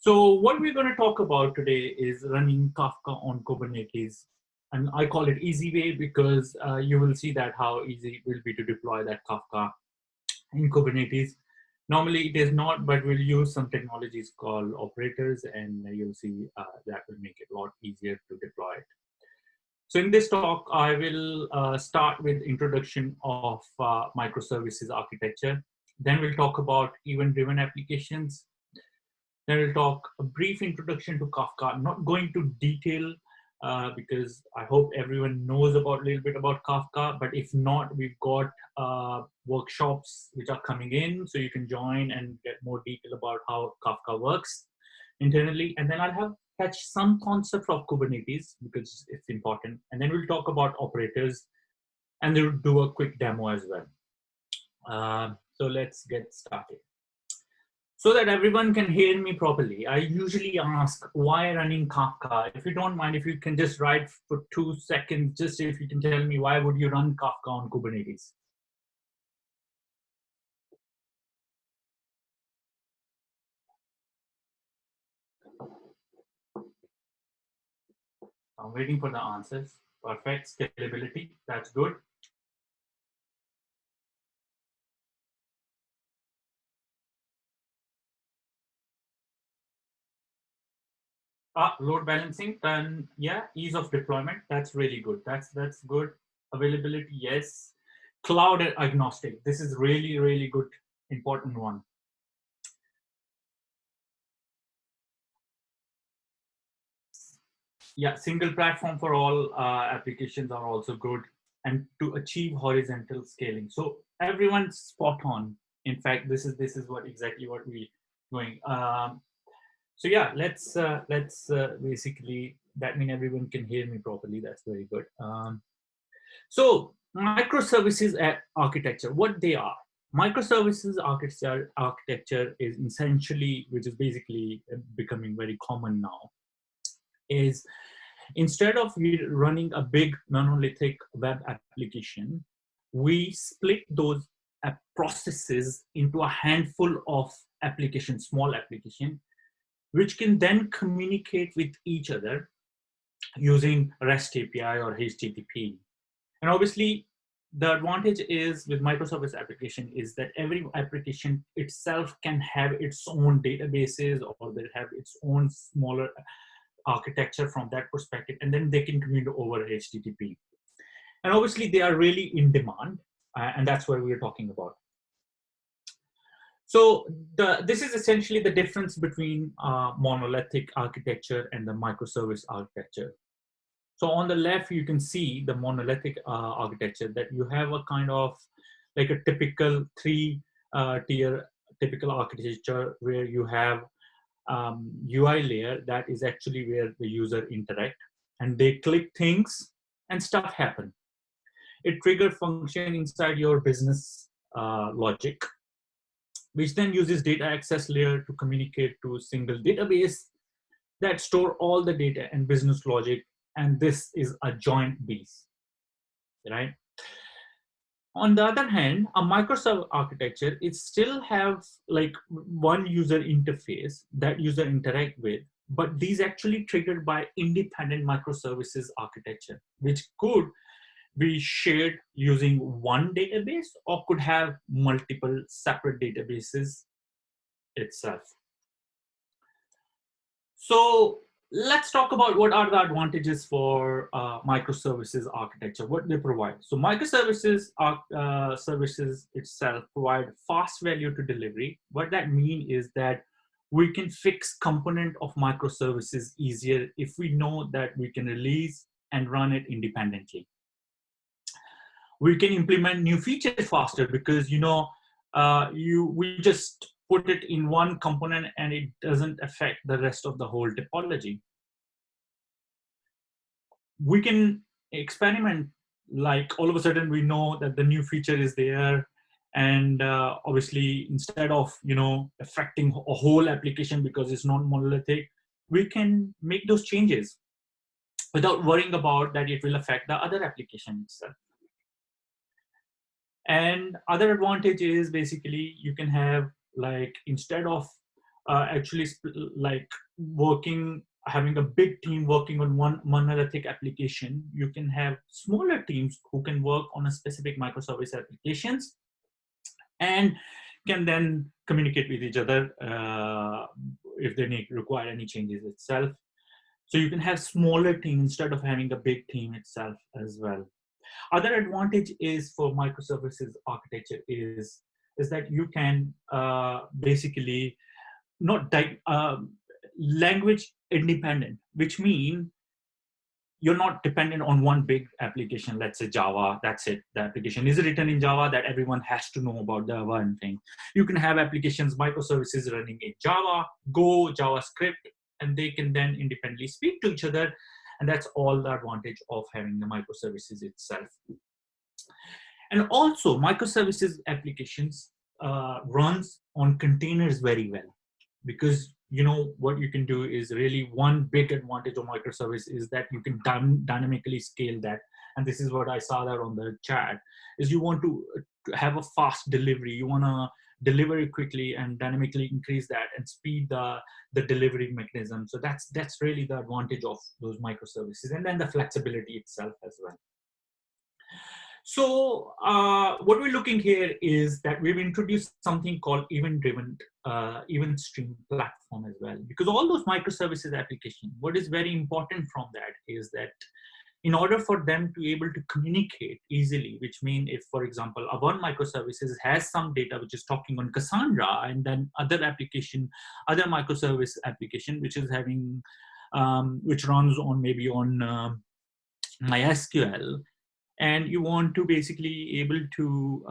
So what we're going to talk about today is running Kafka on Kubernetes. And I call it easy way because you will see that how easy it will be to deploy that Kafka in Kubernetes. Normally it is not, but we'll use some technologies called operators, and you'll see that will make it a lot easier to deploy it. So in this talk, I will start with introduction of microservices architecture. Then we'll talk about event-driven applications. Then we'll talk a brief introduction to Kafka, not going to detail because I hope everyone knows about a little bit about Kafka, but if not, we've got workshops which are coming in, so you can join and get more detail about how Kafka works internally. And then I'll touch some concept of Kubernetes because it's important. And then we'll talk about operators and then we'll do a quick demo as well. So let's get started. So that everyone can hear me properly, I usually ask why running Kafka. If you don't mind, if you can just write for 2 seconds, just if you can tell me why would you run Kafka on Kubernetes? I'm waiting for the answers. Perfect. Scalability, that's good. Load balancing, then yeah, ease of deployment, that's really good. That's good. Availability, yes. Cloud agnostic, this is really good, important one. Yeah, single platform for all applications are also good, and to achieve horizontal scaling. So everyone's spot on. In fact, this is what exactly what we going. So yeah, let's basically, that means everyone can hear me properly. That's very good. So microservices architecture, what they are. Microservices architecture is essentially, which is basically becoming very common now, is instead of running a big monolithic web application, we split those processes into a handful of applications, small applications, which can then communicate with each other using REST API or HTTP. And obviously, the advantage is with microservice application is that every application itself can have its own databases, or they have its own smaller architecture from that perspective, and then they can communicate over HTTP. And obviously, they are really in demand, and that's what we're talking about. So this is essentially the difference between monolithic architecture and the microservice architecture. So on the left, you can see the monolithic architecture, that you have a kind of like a typical three-tier typical architecture where you have UI layer that is actually where the user interact, and they click things and stuff happen. It trigger function inside your business logic, which then uses data access layer to communicate to a single database that store all the data and business logic. And this is a joint base, right? On the other hand, a microservice architecture, it still have like one user interface that user interact with, but these actually triggered by independent microservices architecture, which could be shared using one database or could have multiple separate databases itself. So let's talk about what are the advantages for microservices architecture, what they provide. So microservices services itself provide fast value to delivery. What that means is that we can fix component of microservices easier if we know that we can release and run it independently. We can implement new features faster because we just put it in one component and it doesn't affect the rest of the whole topology. We can experiment, like all of a sudden we know that the new feature is there, and obviously instead of affecting a whole application because it's not monolithic, we can make those changes without worrying about that it will affect the other application itself. And other advantage is basically you can have, like, instead of actually like having a big team working on one monolithic application. You can have smaller teams who can work on a specific microservice applications and can then communicate with each other if they require any changes itself. So you can have smaller team instead of having a big team itself as well. Other advantage is for microservices architecture is that you can basically not language independent, which means you're not dependent on one big application. Let's say Java, that's it. The application is written in Java that everyone has to know about the one thing. You can have applications, microservices running in Java, Go, JavaScript, and they can then independently speak to each other. And that's all the advantage of having the microservices itself. And also microservices applications runs on containers very well, because what you can do is really one big advantage of microservice is that you can dynamically scale that. And this is what I saw there on the chat, is you want to have a fast delivery. You want to deliver it quickly and dynamically increase that and speed the delivery mechanism. So that's really the advantage of those microservices, and then the flexibility itself as well. So what we're looking here is that we've introduced something called event-driven event stream platform as well, because all those microservices application, what is very important from that is that in order for them to be able to communicate easily, which means if, for example, one microservices has some data which is talking on Cassandra, and then other microservice application which is having, which runs on maybe on MySQL, and you want to basically able to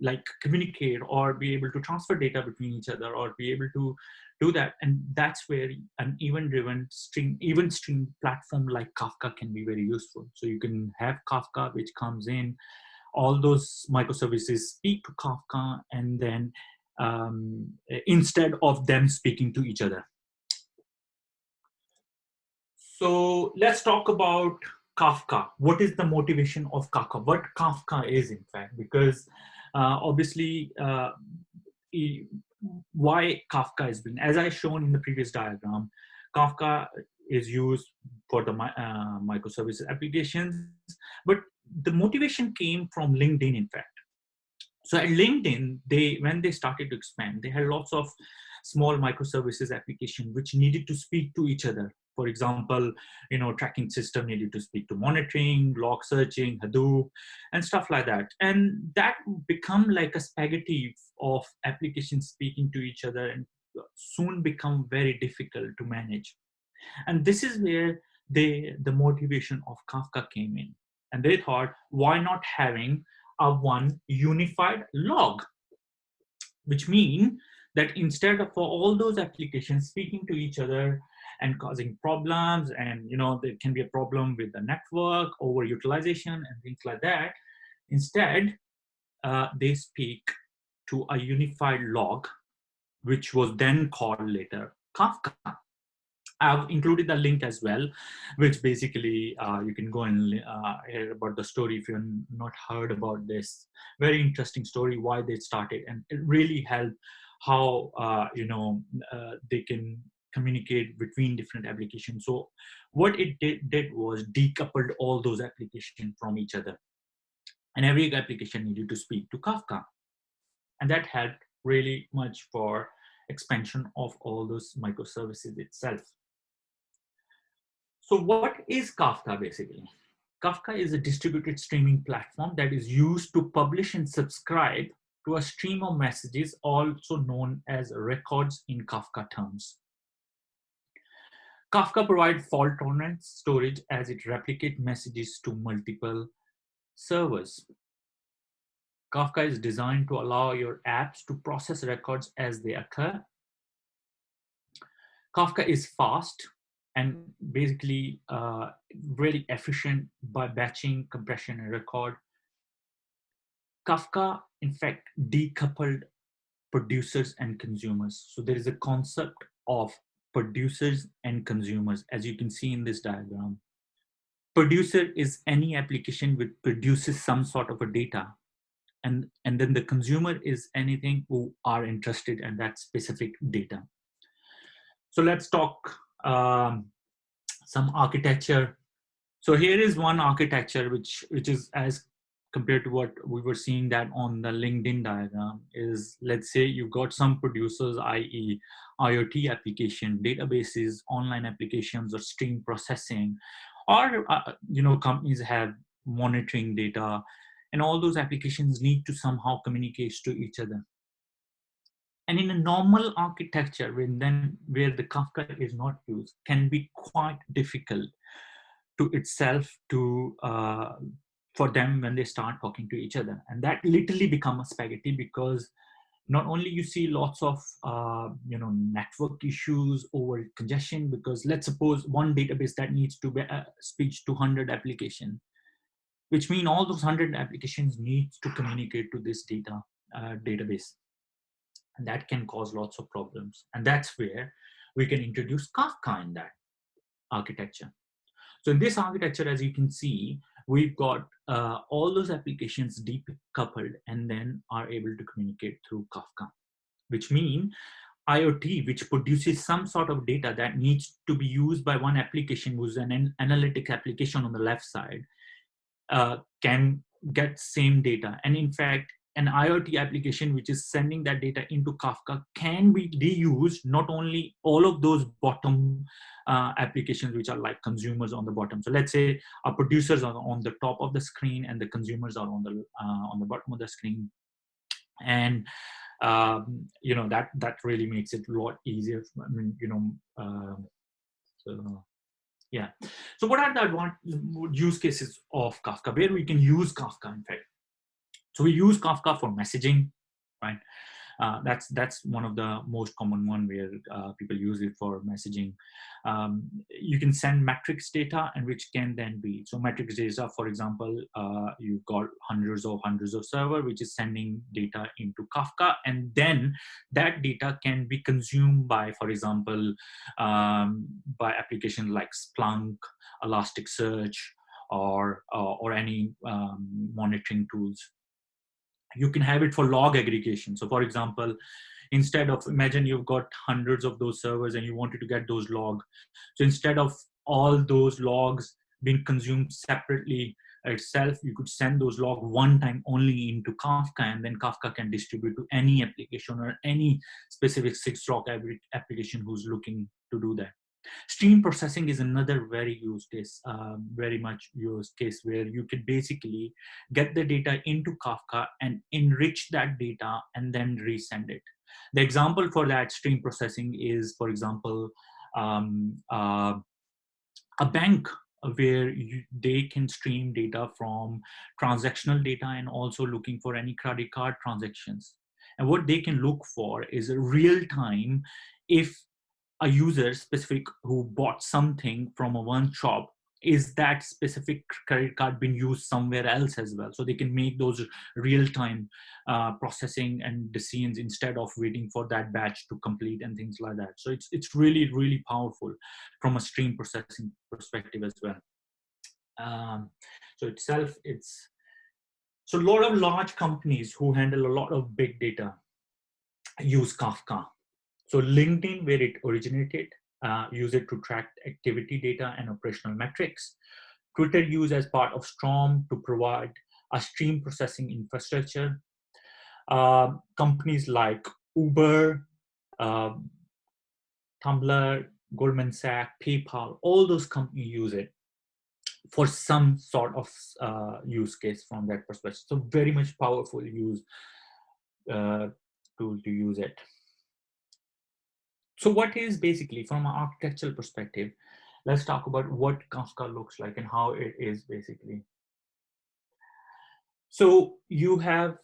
like communicate or be able to transfer data between each other or be able to do that. And that's where an event stream platform like Kafka can be very useful. So you can have Kafka which comes in, all those microservices speak to Kafka, and then instead of them speaking to each other. So let's talk about Kafka. What is the motivation of Kafka? What Kafka is, in fact, because obviously why Kafka is being, as I shown in the previous diagram, Kafka is used for the microservices applications, but the motivation came from LinkedIn, in fact. So at LinkedIn, when they started to expand, they had lots of small microservices application which needed to speak to each other. For example, tracking system needed to speak to monitoring, log searching, Hadoop, and stuff like that. And that become like a spaghetti of applications speaking to each other, and soon become very difficult to manage. And this is where the motivation of Kafka came in. And they thought, why not having a one unified log, which means that instead of for all those applications speaking to each other and causing problems, and there can be a problem with the network overutilization and things like that, instead they speak to a unified log, which was then called later Kafka. I've included the link as well, which basically you can go and hear about the story if you've not heard about this. Very interesting story, why they started, and it really helped how they can communicate between different applications. So what it did was decoupled all those applications from each other, and every application needed to speak to Kafka, and that helped really much for expansion of all those microservices itself. So what is Kafka basically? Kafka is a distributed streaming platform that is used to publish and subscribe to a stream of messages, also known as records in Kafka terms. Kafka provides fault-tolerant storage as it replicates messages to multiple servers. Kafka is designed to allow your apps to process records as they occur. Kafka is fast and basically very efficient by batching, compression, and record. Kafka, in fact, decoupled producers and consumers. So there is a concept of producers and consumers, as you can see in this diagram. Producer is any application which produces some sort of a data. and then the consumer is anything who are interested in that specific data. So let's talk some architecture. So here is one architecture which is as compared to what we were seeing that on the LinkedIn diagram is, let's say you've got some producers, i.e. IoT application, databases, online applications, or stream processing, or companies have monitoring data, and all those applications need to somehow communicate to each other. And in a normal architecture, where the Kafka is not used, can be quite difficult to itself to for them when they start talking to each other, and that literally become a spaghetti, because not only you see lots of network issues over congestion, because let's suppose one database that needs to be speech to 100 application, which mean all those 100 applications needs to communicate to this database, and that can cause lots of problems. And that's where we can introduce Kafka in that architecture. So in this architecture, as you can see, we've got all those applications deep coupled and then are able to communicate through Kafka, which means IoT, which produces some sort of data that needs to be used by one application, who's an analytic application on the left side, can get same data. And in fact, an IoT application which is sending that data into Kafka can be reused, not only all of those bottom applications which are like consumers on the bottom. So let's say our producers are on the top of the screen and the consumers are on the bottom of the screen. And that really makes it a lot easier. I mean, so yeah. So what are the use cases of Kafka, where we can use Kafka in fact? So we use Kafka for messaging, right? That's one of the most common one where people use it for messaging. You can send metrics data, and which can then be, so metrics data, for example, you've got hundreds of server which is sending data into Kafka, and then that data can be consumed by, for example, by applications like Splunk, Elasticsearch, or any monitoring tools. You can have it for log aggregation. So for example, instead of, imagine you've got hundreds of those servers and you wanted to get those logs. So instead of all those logs being consumed separately itself, you could send those logs one time only into Kafka, and then Kafka can distribute to any application or any specific 6-log application who's looking to do that. Stream processing is another very much used case, where you could basically get the data into Kafka and enrich that data and then resend it. The example for that stream processing is, for example, a bank, where they can stream data from transactional data and also looking for any credit card transactions. And what they can look for is a real time, if a user specific who bought something from a one shop, is that specific credit card being used somewhere else as well? So they can make those real-time processing and decisions instead of waiting for that batch to complete and things like that. So it's really, really powerful from a stream processing perspective as well. So a lot of large companies who handle a lot of big data use Kafka. So LinkedIn, where it originated, use it to track activity data and operational metrics. Twitter used as part of Storm to provide a stream processing infrastructure. Companies like Uber, Tumblr, Goldman Sachs, PayPal, all those companies use it for some sort of use case from that perspective. So very much powerful tool to use it. So what is basically, from an architectural perspective, let's talk about what Kafka looks like and how it is basically. So you have,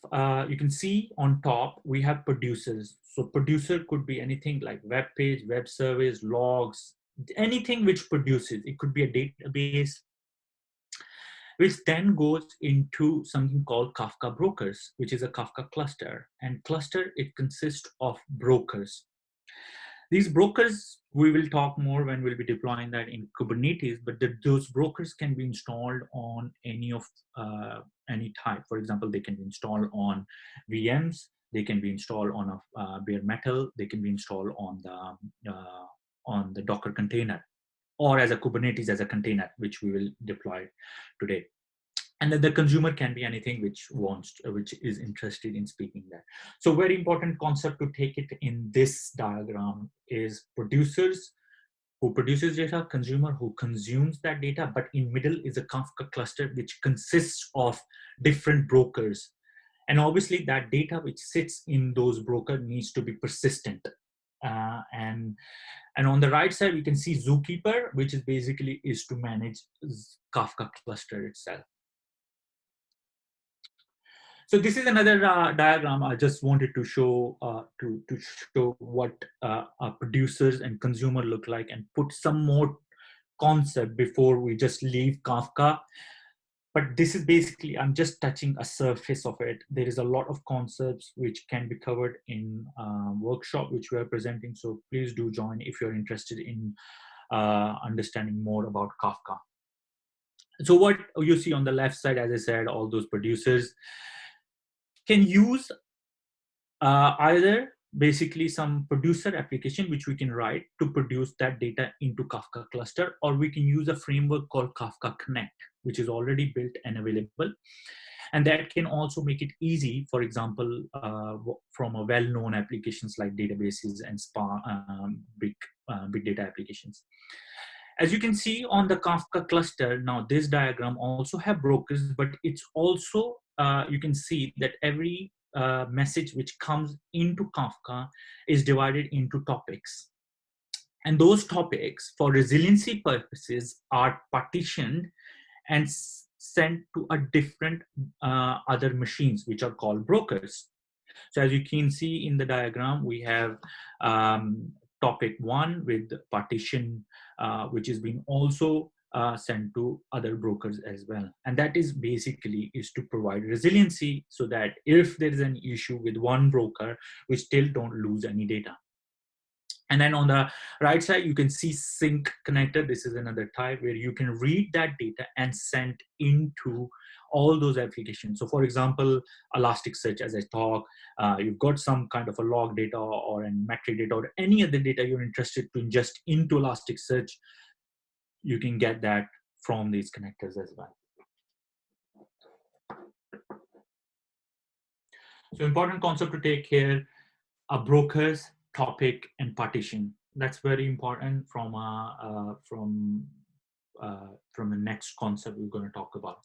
you can see on top, we have producers. So producer could be anything like web page, web service, logs, anything which produces. It could be a database, which then goes into something called Kafka brokers, which is a Kafka cluster. And cluster, it consists of brokers. These brokers, we will talk more when we'll be deploying that in Kubernetes, but those brokers can be installed on any type. For example, they can be installed on VMs, they can be installed on a bare metal, they can be installed on the Docker container, or as a Kubernetes as a container, which we will deploy today. And then the consumer can be anything which is interested in speaking that. So very important concept to take it in this diagram is producers who produces data, consumer who consumes that data, but in middle is a Kafka cluster which consists of different brokers. And obviously that data which sits in those brokers needs to be persistent. And on the right side, we can see Zookeeper, which is basically is to manage Kafka cluster itself. So this is another diagram I just wanted to show to show what producers and consumer look like, and put some more concept before we just leave Kafka. But this is basically, I'm just touching a surface of it. There is a lot of concepts which can be covered in workshop which we are presenting. So please do join if you're interested in understanding more about Kafka. So what you see on the left side, as I said, all those producers can use either basically some producer application which we can write to produce that data into Kafka cluster, or we can use a framework called Kafka Connect, which is already built and available. And that can also make it easy, for example, from a well-known applications like databases and big data applications. As you can see on the Kafka cluster, now this diagram also have brokers, but it's also, you can see that every message which comes into Kafka is divided into topics. And those topics, for resiliency purposes, are partitioned and sent to a different other machines, which are called brokers. So as you can see in the diagram, we have topic 1 with partition, which is being also sent to other brokers as well. And that is basically is to provide resiliency so that if there is an issue with one broker, we still don't lose any data. And then on the right side, you can see sync connector. This is another type where you can read that data and send into all those applications. So for example, Elasticsearch, as I talk, you've got some kind of a log data or a metric data or any other data you're interested to ingest into Elasticsearch, you can get that from these connectors as well. So important concept to take here are brokers, topic, and partition. That's very important from the next concept we're going to talk about.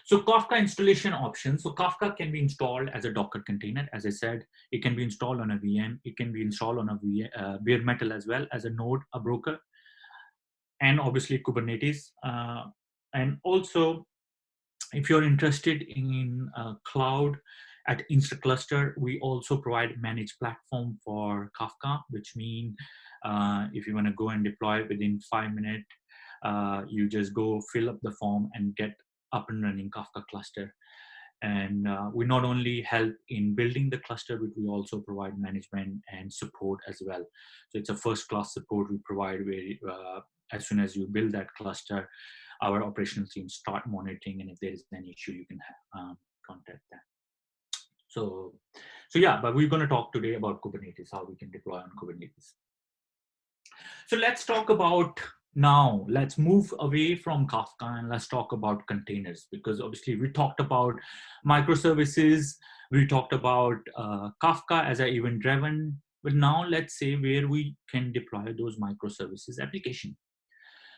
So Kafka installation options. So Kafka can be installed as a Docker container. As I said, it can be installed on a VM. It can be installed on a bare metal as well as a node, a broker, and obviously Kubernetes. And also, if you're interested in cloud, at Instaclustr, we also provide managed platform for Kafka, which means if you want to go and deploy within 5 minutes, you just go fill up the form and get up and running Kafka cluster. And we not only help in building the cluster, but we also provide management and support as well. So it's a first-class support we provide where as soon as you build that cluster, our operational team start monitoring, and if there is any issue, you can contact them. So yeah, but we're going to talk today about Kubernetes, how we can deploy on Kubernetes. So let's talk about now, let's move away from Kafka and let's talk about containers, because obviously we talked about microservices, we talked about Kafka as an event-driven, but now let's say where we can deploy those microservices application.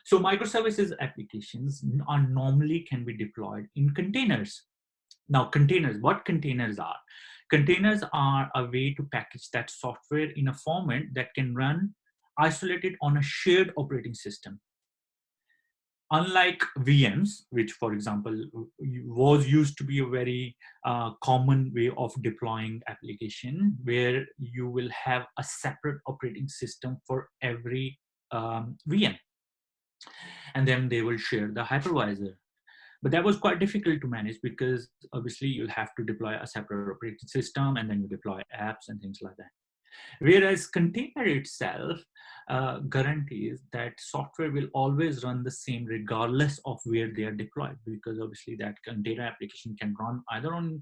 So microservices applications are normally can be deployed in containers. Now containers, what containers are? Containers are a way to package that software in a format that can run isolated on a shared operating system. Unlike VMs, which for example was used to be a very common way of deploying application, where you will have a separate operating system for every VM. And then they will share the hypervisor. But that was quite difficult to manage because obviously you'll have to deploy a separate operating system and then you deploy apps and things like that. Whereas container itself guarantees that software will always run the same regardless of where they are deployed, because obviously that container application can run either on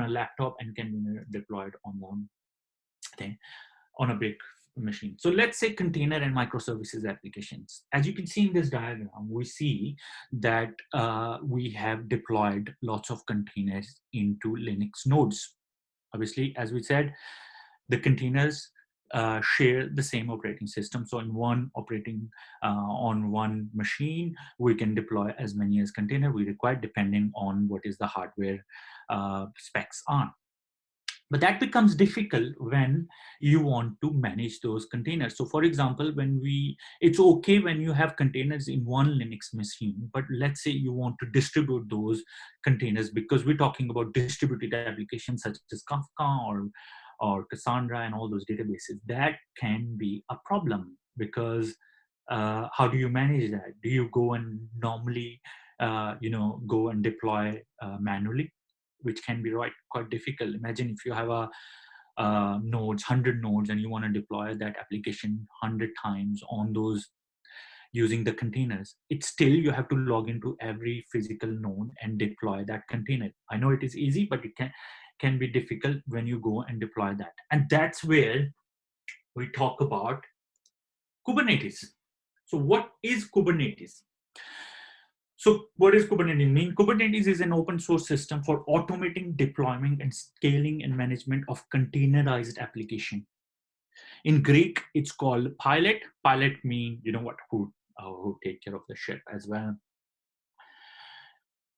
a laptop and can be deployed on a big machine. So let's say container and microservices applications. As you can see in this diagram, we see that we have deployed lots of containers into Linux nodes. Obviously, as we said, the containers share the same operating system. So in one on one machine, we can deploy as many as container we require, depending on what is the hardware specs on. But that becomes difficult when you want to manage those containers. So for example, it's okay when you have containers in one Linux machine, but let's say you want to distribute those containers, because we're talking about distributed applications such as Kafka or Cassandra and all those databases. That can be a problem, because how do you manage that? Do you go and normally go and deploy manually, which can be quite difficult. Imagine if you have nodes, 100 nodes, and you want to deploy that application 100 times on those using the containers. It's still, you have to log into every physical node and deploy that container. I know it is easy, but it can be difficult when you go and deploy that. And that's where we talk about Kubernetes. So what is Kubernetes? So what does Kubernetes mean? Kubernetes is an open source system for automating, deploying, and scaling and management of containerized application. In Greek, it's called pilot. Pilot means, who take care of the ship as well.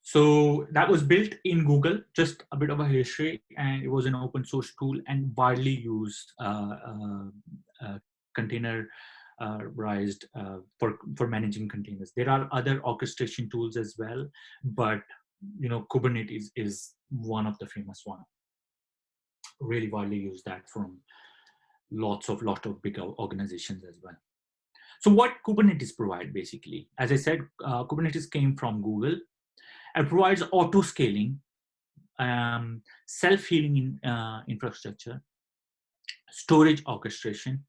So that was built in Google, just a bit of a history, and it was an open source tool and widely used container for managing containers. There are other orchestration tools as well, but Kubernetes is one of the famous one. Really widely used that from lot of big organizations as well. So what Kubernetes provide basically, as I said, Kubernetes came from Google and provides auto scaling, self-healing infrastructure, storage orchestration.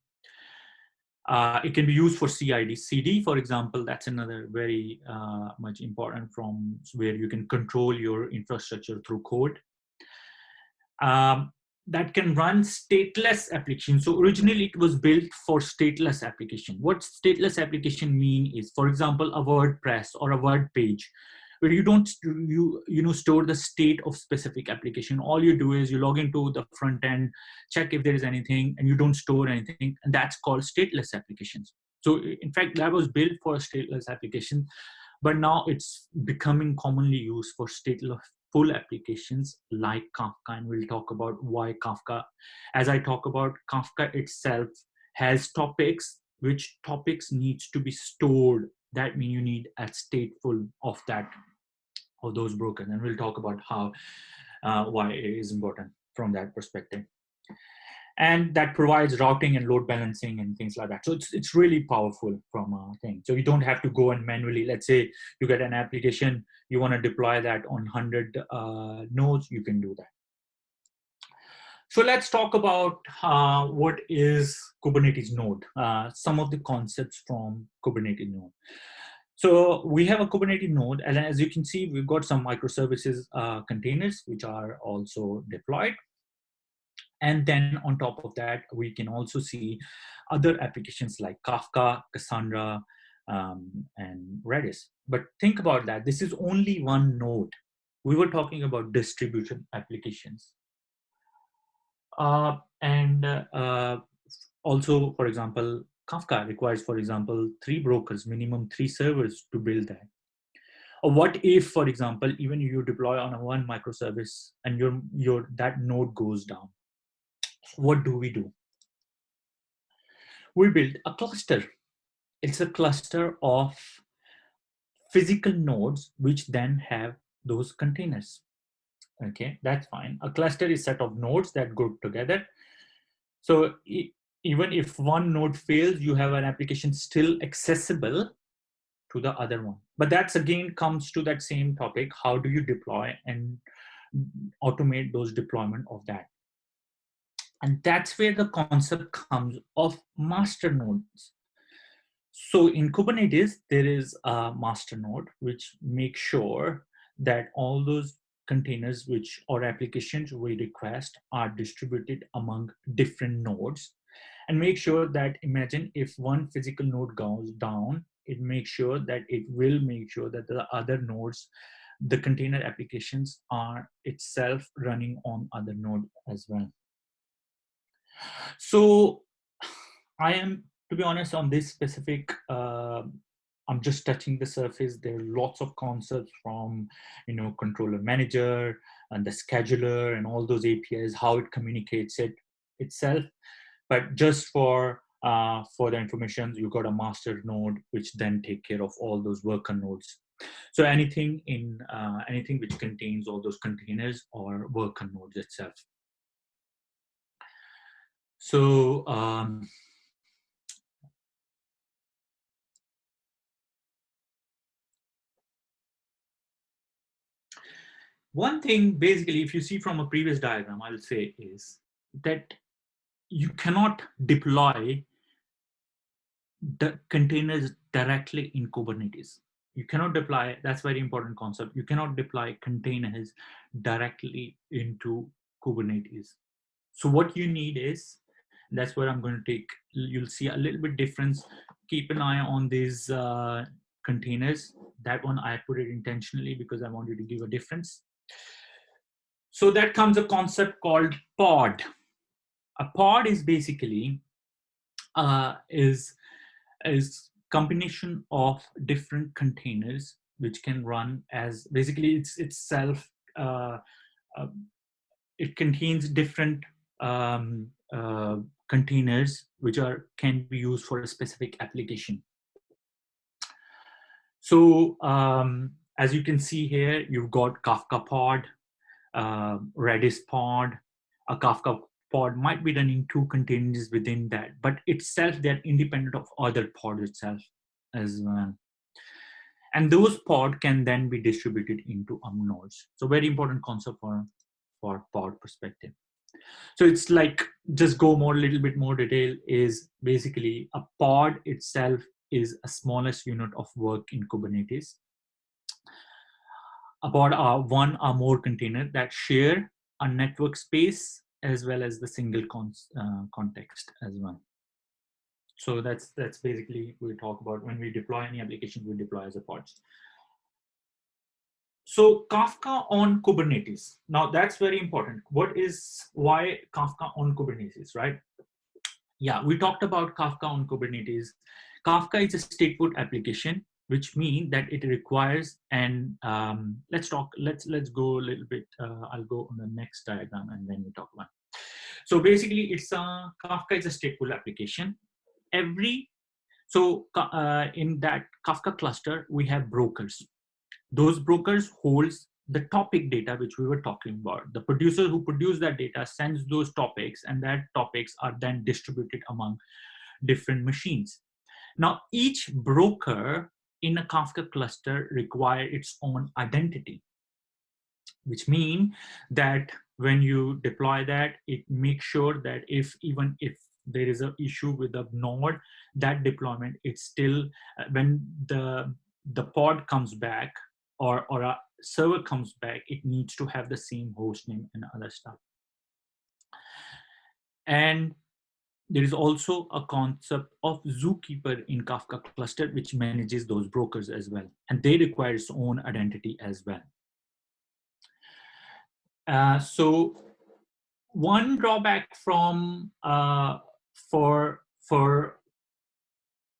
It can be used for CI/CD, for example. That's another very much important, from where you can control your infrastructure through code. That can run stateless applications. So originally it was built for stateless application. What stateless application mean is, for example, a WordPress or a word page, where you don't store the state of specific application. All you do is you log into the front end, check if there is anything, and you don't store anything, and that's called stateless applications. So in fact, that was built for a stateless application, but now it's becoming commonly used for stateless full applications like Kafka, and we'll talk about why Kafka. As I talk about, Kafka itself has topics, which topics needs to be stored. That means you need a stateful of those brokers, and we'll talk about how why it is important from that perspective. And that provides routing and load balancing and things like that. So it's really powerful from a thing. So you don't have to go and manually, let's say you get an application, you want to deploy that on 100 nodes, you can do that. So let's talk about what is Kubernetes node, some of the concepts from Kubernetes node. So we have a Kubernetes node, and as you can see, we've got some microservices containers, which are also deployed. And then on top of that, we can also see other applications like Kafka, Cassandra, and Redis. But think about that. This is only one node. We were talking about distributed applications. Also, for example, Kafka requires, for example, 3 brokers, minimum 3 servers to build that. Or what if, for example, even you deploy on one microservice and that node goes down? What do? We build a cluster. It's a cluster of physical nodes which then have those containers. Okay, that's fine. A cluster is a set of nodes that go together. So even if one node fails, you have an application still accessible to the other one. But that's again comes to that same topic. How do you deploy and automate those deployment of that? And that's where the concept comes of master nodes. So in Kubernetes, there is a master node which makes sure that all those containers which or applications we request are distributed among different nodes, and make sure that, imagine if one physical node goes down, it makes sure that it will make sure that the other nodes, the container applications, are itself running on other node as well. So I am, to be honest, on this specific, I'm just touching the surface. There are lots of concepts from, controller manager and the scheduler and all those APIs, how it communicates itself. But just for the information, you got a master node, which then take care of all those worker nodes. So anything which contains all those containers or worker nodes itself. So one thing, basically, if you see from a previous diagram, I'll say is that you cannot deploy the containers directly in Kubernetes. You cannot deploy, that's very important concept. You cannot deploy containers directly into Kubernetes. So what you need is, that's where I'm going to take, you'll see a little bit difference. Keep an eye on these containers. That one I put it intentionally because I wanted to give a difference. So that comes a concept called pod. A pod is basically is combination of different containers which can run as, basically it's itself. It contains different containers which can be used for a specific application. So as you can see here, you've got Kafka pod, Redis pod. A Kafka pod might be running 2 containers within that, but itself they're independent of other pods itself as well. And those pod can then be distributed into nodes. So very important concept for pod perspective. So it's like, just go more, a little bit more detail, is basically a pod itself is a smallest unit of work in Kubernetes. About one or more container that share a network space as well as the single context as well. So that's basically we talk about when we deploy any application, we deploy as a pods. So Kafka on Kubernetes. Now that's very important. Why Kafka on Kubernetes, right? Yeah, we talked about Kafka on Kubernetes. Kafka is a stateful application, which means that it requires, and let's go a little bit. I'll go on the next diagram and then we talk about it. So basically, Kafka is a stateful application. In that Kafka cluster, we have brokers. Those brokers holds the topic data which we were talking about. The producer who produce that data sends those topics, and that topics are then distributed among different machines. Now, each broker in a Kafka cluster require its own identity, which means that when you deploy that, it makes sure that even if there is an issue with a node, that deployment, it's still, when the pod comes back or a server comes back, it needs to have the same host name and other stuff. And there is also a concept of zookeeper in Kafka cluster, which manages those brokers as well. And they require its own identity as well. So one drawback from for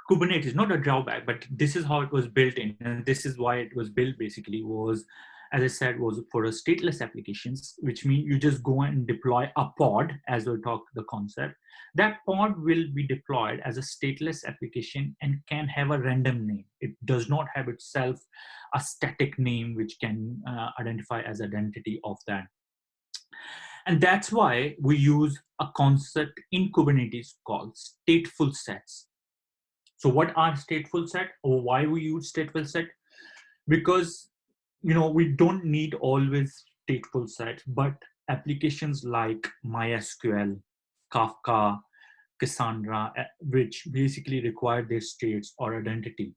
Kubernetes, not a drawback, but this is how it was built in, and this is why it was built basically, was, as I said, was for a stateless applications, which means you just go and deploy a pod, as we'll talk the concept. That pod will be deployed as a stateless application and can have a random name. It does not have itself a static name which can identify as identity of that. And that's why we use a concept in Kubernetes called StatefulSets. So what are statefulset, or why we use statefulset? Because we don't need always statefulset, but applications like MySQL Kafka, Cassandra, which basically require their states or identity.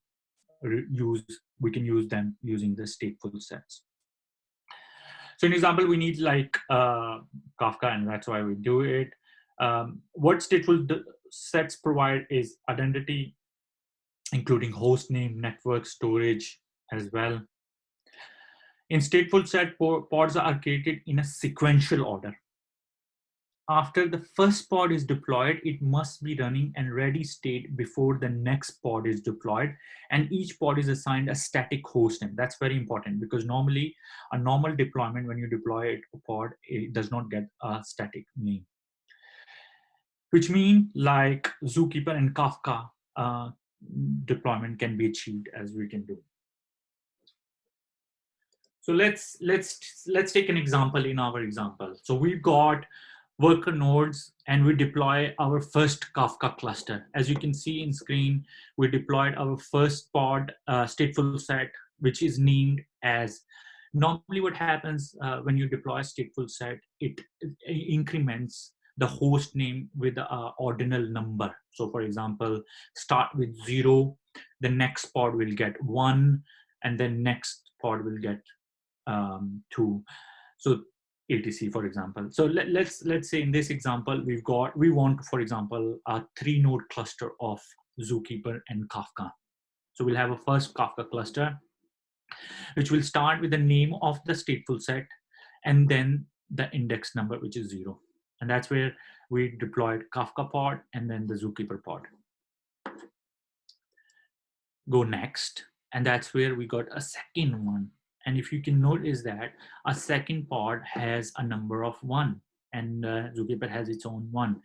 We can use them using the stateful sets. So, an example, we need like Kafka, and that's why we do it. What stateful sets provide is identity, including host name, network, storage as well. In stateful set, pods are created in a sequential order. After the first pod is deployed, it must be running and ready state before the next pod is deployed. And each pod is assigned a static host name. That's very important because normally a normal deployment, when you deploy a pod, it does not get a static name. Which means like Zookeeper and Kafka deployment can be achieved as we can do. So let's take an example in our example. So we've got worker nodes and we deploy our first Kafka cluster. As you can see in screen, we deployed our first pod stateful set, which is named as, normally what happens when you deploy a stateful set, it increments the host name with the ordinal number. So for example, start with 0, the next pod will get 1, and then next pod will get 2. So etc, for example. So let's say in this example, we want, for example, a 3-node cluster of Zookeeper and Kafka. So we'll have a first Kafka cluster, which will start with the name of the stateful set and then the index number, which is 0. And that's where we deployed Kafka pod and then the Zookeeper pod. Go next, and that's where we got a second one. And if you can notice that a second pod has a number of 1 and Zookeeper has its own 1.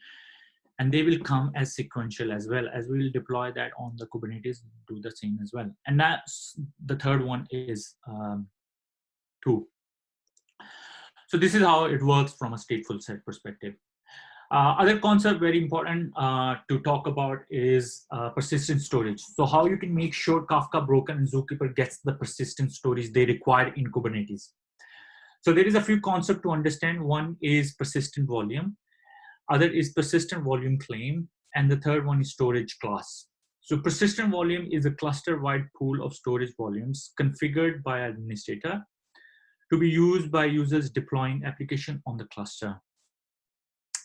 And they will come as sequential as well. As we will deploy that on the Kubernetes, do the same as well. And that's the third one is 2. So this is how it works from a stateful set perspective. Other concept very important to talk about is persistent storage. So how you can make sure Kafka, Broken, and Zookeeper gets the persistent storage they require in Kubernetes. So there is a few concepts to understand. One is persistent volume, other is persistent volume claim, and the third one is storage class. So persistent volume is a cluster-wide pool of storage volumes configured by an administrator to be used by users deploying application on the cluster.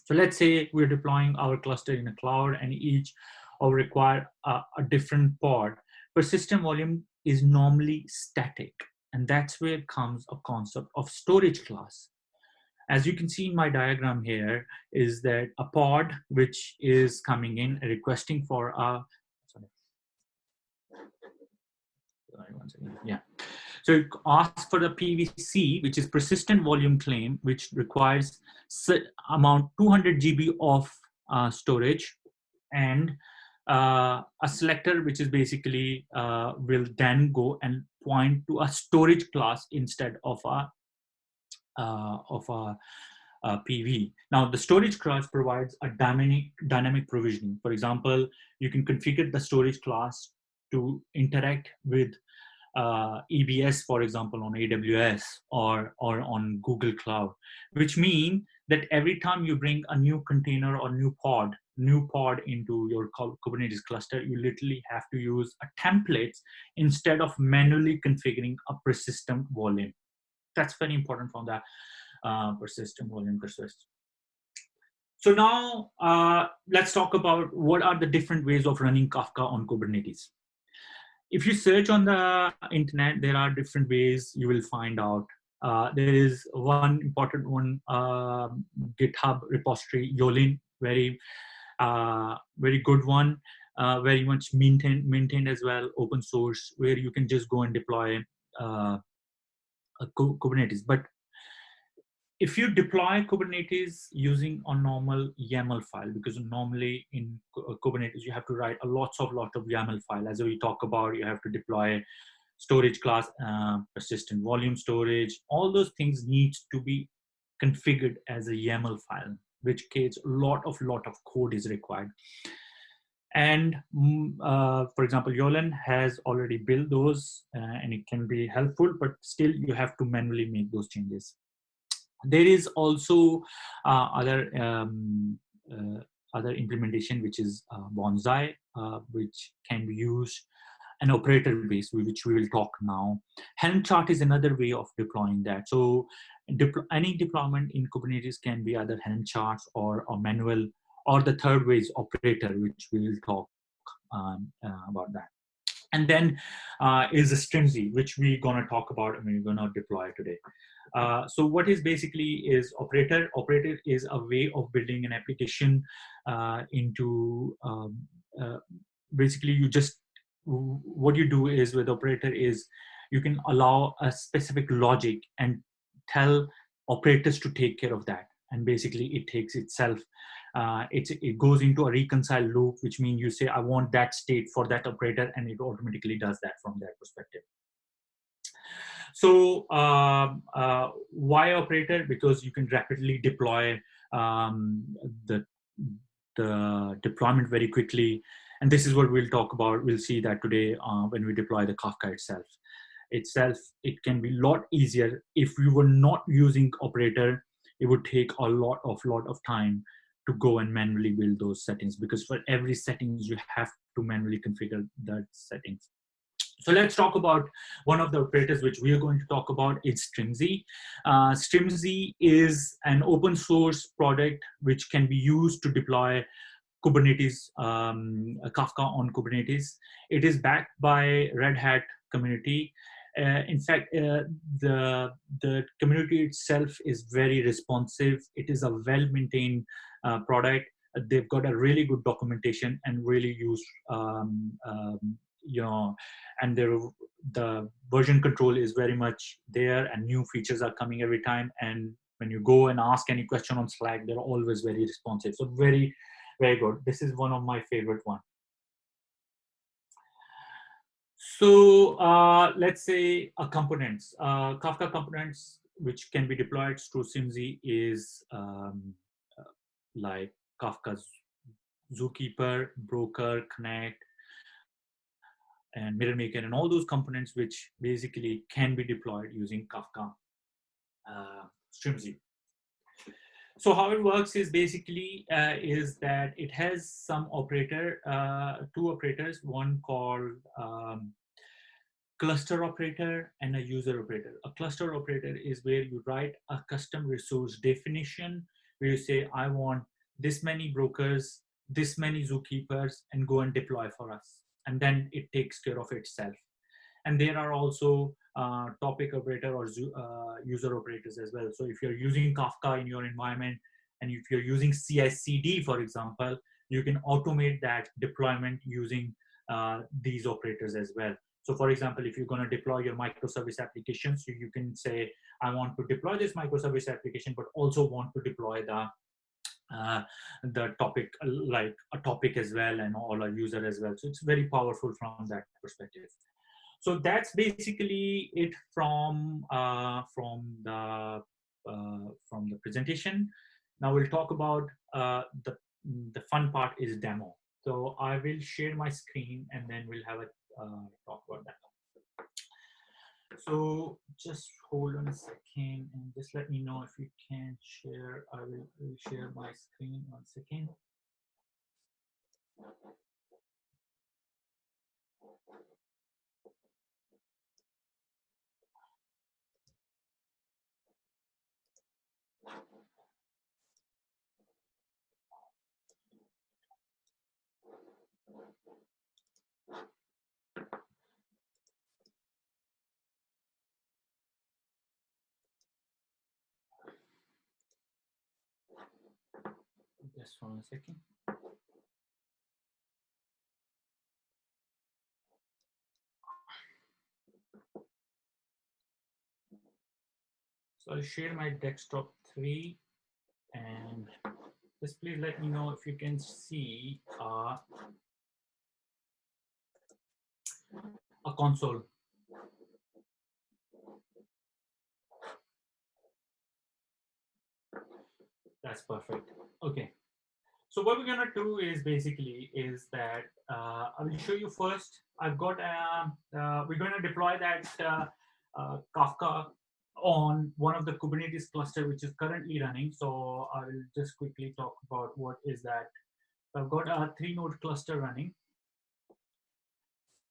So let's say we're deploying our cluster in a cloud and each will require a different pod. Persistent volume is normally static, and that's where comes a concept of storage class. As you can see in my diagram here, is that a pod which is coming in requesting for a, So it asks for the PVC, which is persistent volume claim, which requires amount 200 GB of storage, and a selector, which is basically will then go and point to a storage class instead of a PV. Now, the storage class provides a dynamic provisioning. For example, you can configure the storage class to interact with EBS, for example, on AWS or on Google Cloud, which means that every time you bring a new container or new pod into your Kubernetes cluster, you literally have to use a template instead of manually configuring a persistent volume. That's very important from the persistent volume persists. So now let's talk about what are the different ways of running Kafka on Kubernetes. If you search on the internet, there are different ways you will find out. There is one important one, GitHub repository, Yolin, very good one, very much maintained as well, open source, where you can just go and deploy Kubernetes. But if you deploy Kubernetes using a normal YAML file, because normally in Kubernetes you have to write a lot of YAML file. As we talk about, you have to deploy storage class, persistent volume storage. All those things need to be configured as a YAML file, which case a lot of code is required. And for example, Yolin has already built those, and it can be helpful, but still you have to manually make those changes. There is also other other implementation, which is Bonsai, which can be used an operator base, which we will talk now. Helm chart is another way of deploying that. So any deployment in Kubernetes can be either Helm charts or manual, or the third way is operator, which we will talk about that. And then is Strimzi, which we're going to talk about and we're going to deploy today. So what is basically is operator? Operator is a way of building an application into basically you just, what you do is with operator is you can allow a specific logic and tell operators to take care of that. And basically it takes itself, it goes into a reconcile loop, which means you say, I want that state for that operator, and it automatically does that from that perspective. So why operator? Because you can rapidly deploy the deployment very quickly. And this is what we'll talk about. We'll see that today when we deploy the Kafka itself. It can be a lot easier. If we were not using operator, it would take a lot of time to go and manually build those settings, because for every settings you have to manually configure that settings. So let's talk about one of the operators which we are going to talk about is Strimzi. Strimzi is an open source product which can be used to deploy Kubernetes, Kafka on Kubernetes. It is backed by Red Hat community. In fact, the community itself is very responsive. It is a well-maintained product. They've got a really good documentation and really use, and the version control is very much there, and new features are coming every time. And when you go and ask any question on Slack, they're always very responsive. So very, very good. This is one of my favorite ones. So let's say components, Kafka components, which can be deployed through Strimzi is like Kafka's Zookeeper, Broker, Connect, and Mirror Maker, and all those components which basically can be deployed using Kafka Strimzi. So how it works is basically is that it has some operator, two operators, one called cluster operator and a user operator. A cluster operator is where you write a custom resource definition where you say, I want this many brokers, this many zookeepers, and go and deploy for us. And then it takes care of itself. And there are also topic operator or user operators as well. So if you're using Kafka in your environment, and if you're using CI/CD, for example, you can automate that deployment using these operators as well. So for example, if you're going to deploy your microservice applications, you can say, I want to deploy this microservice application, but also want to deploy the topic, like a topic as well, and all a user as well. So it's very powerful from that perspective. So that's basically it from the presentation. Now we'll talk about the fun part is demo. So I will share my screen and then we'll have a talk about that. So just hold on a second and just let me know if you can share. I will share my screen 1 second. Just 1 second. So I'll share my desktop 3, and just please let me know if you can see a console. That's perfect. Okay. So what we're gonna do is basically is that I will show you first. I've got we're gonna deploy that Kafka on one of the Kubernetes cluster, which is currently running. So I will just quickly talk about what is that. So I've got a 3-node cluster running.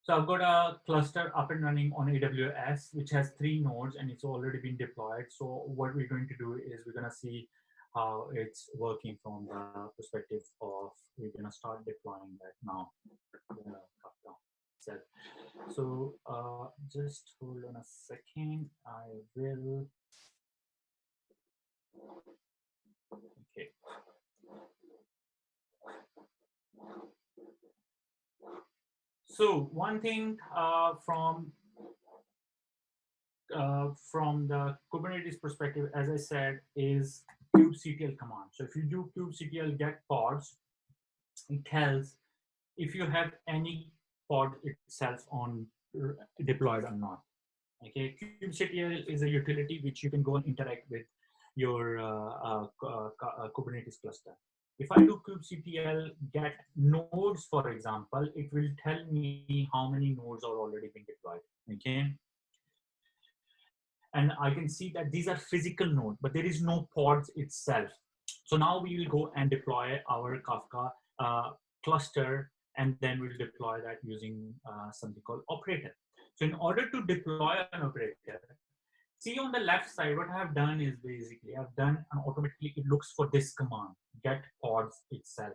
So I've got a cluster up and running on AWS, which has 3 nodes and it's already been deployed. So what we're going to do is we're going to see how it's working from the perspective of, we're going to start deploying that now. So just hold on a second. I will. Okay. So one thing from the Kubernetes perspective, as I said, is kubectl command. So if you do kubectl get pods, it tells if you have any pod itself on deployed or not. Okay, kubectl is a utility which you can go and interact with your Kubernetes cluster. If I do kubectl get nodes, for example, it will tell me how many nodes are already being deployed. Okay, and I can see that these are physical nodes, but there is no pods itself. So now we will go and deploy our Kafka cluster, and then we'll deploy that using something called operator. So in order to deploy an operator, see on the left side, what I have done is basically I've done and automatically it looks for this command, get pods itself.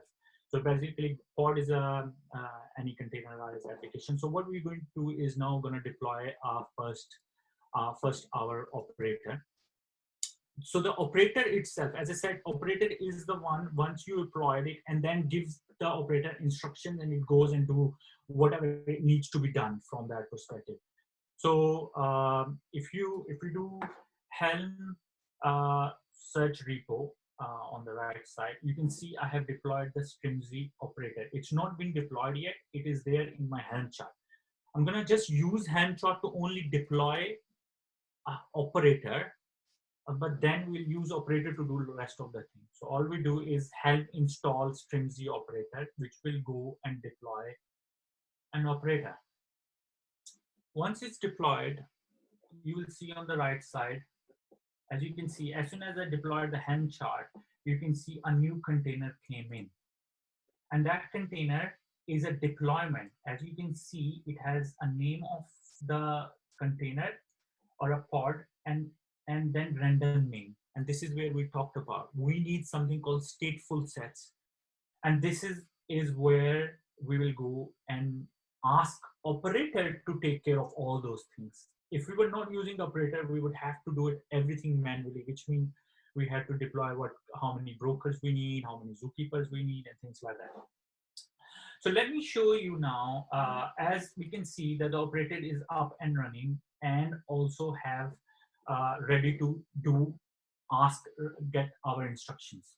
So basically pod is any containerized application. So what we're going to do is now going to deploy our first our operator. So the operator itself, as I said, operator is the one, once you deployed it and then gives the operator instructions and it goes and do whatever it needs to be done from that perspective. So if you do Helm search repo on the right side, you can see I have deployed the Strimzi operator. It's not been deployed yet. It is there in my Helm chart. I'm going to just use Helm chart to only deploy operator, but then we'll use operator to do the rest of the thing. So all we do is helm install Strimzi operator, which will go and deploy an operator. Once it's deployed, you will see on the right side, as you can see, as soon as I deployed the Helm chart, you can see a new container came in. And that container is a deployment. As you can see, it has a name of the container or a pod and then random name. And this is where we talked about. We need something called StatefulSets. And this is where we will go and ask operator to take care of all those things. If we were not using the operator, we would have to do it everything manually, which means we had to deploy how many brokers we need, how many zookeepers we need, and things like that. So let me show you now, as we can see that the operator is up and running and also have ready to get our instructions.